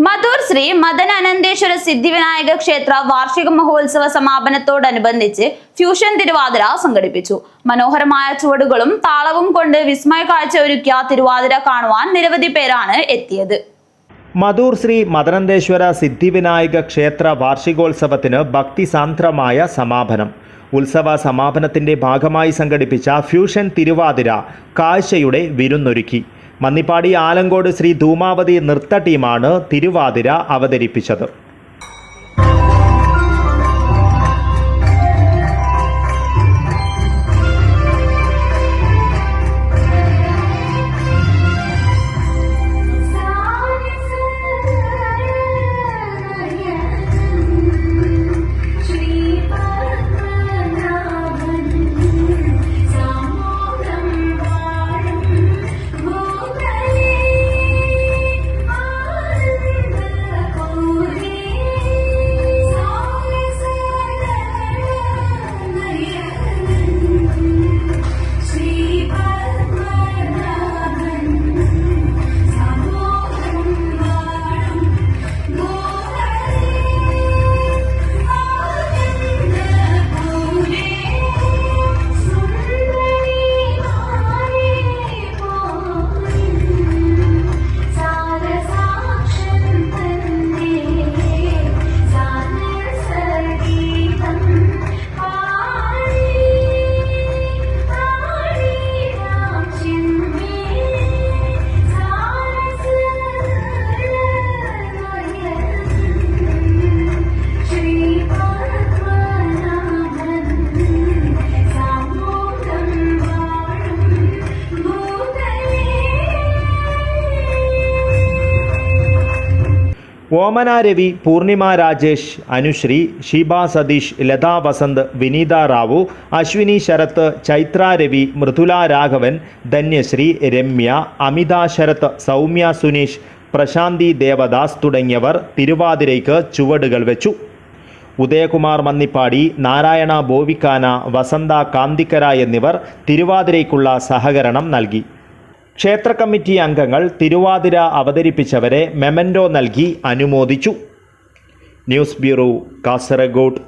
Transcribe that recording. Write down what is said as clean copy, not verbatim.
മധൂർ ശ്രീ മദനാനന്ദേശ്വര സിദ്ധിവിനായക ക്ഷേത്ര വാർഷിക മഹോത്സവ സമാപനത്തോടനുബന്ധിച്ച് ഫ്യൂഷൻ തിരുവാതിര സംഘടിപ്പിച്ചു. മനോഹരമായ ചുവടുകളും താളവും കൊണ്ട് വിസ്മയ കാഴ്ച ഒരുക്കിയ തിരുവാതിര കാണുവാൻ നിരവധി പേരാണ് എത്തിയത്. മധൂർ ശ്രീ മദനാനന്ദേശ്വര സിദ്ധിവിനായക ക്ഷേത്ര വാർഷികോത്സവത്തിന് ഭക്തിസാന്ദ്രമായ സമാപനം. ഉത്സവ സമാപനത്തിന്റെ ഭാഗമായി സംഘടിപ്പിച്ച ഫ്യൂഷൻ തിരുവാതിര കാഴ്ചയുടെ വിരുന്നൊരുക്കി. മന്നിപ്പാടി ആലങ്കോട് ശ്രീ ധൂമാവതി നൃത്ത ടീമാണ് തിരുവാതിര അവതരിപ്പിച്ചത്. ഓമന രവി, പൂർണിമ രാജേഷ്, അനുശ്രീ, ഷീബ സതീഷ്, ലതാ വസന്ത്, വിനീത റാവു, അശ്വിനി ശരത്ത്, ചൈത്ര രവി, മൃദുല രാഘവൻ, ധന്യശ്രീ, രമ്യ, അമിത ശരത്ത്, സൗമ്യ സുനീഷ്, പ്രശാന്തി ദേവദാസ് തുടങ്ങിയവർ തിരുവാതിരയ്ക്ക് ചുവടുകൾ വെച്ചു. ഉദയകുമാർ മന്നിപ്പാടി, നാരായണ ബോവിക്കാന, വസന്ത കാന്തിക്കര എന്നിവർ തിരുവാതിരയ്ക്കുള്ള സഹകരണം നൽകി. ക്ഷേത്ര കമ്മിറ്റി അംഗങ്ങൾ തിരുവാതിര അവതരിപ്പിച്ചവരെ മെമൻറ്റോ നൽകി അനുമോദിച്ചു. News bureau, Kasaragod.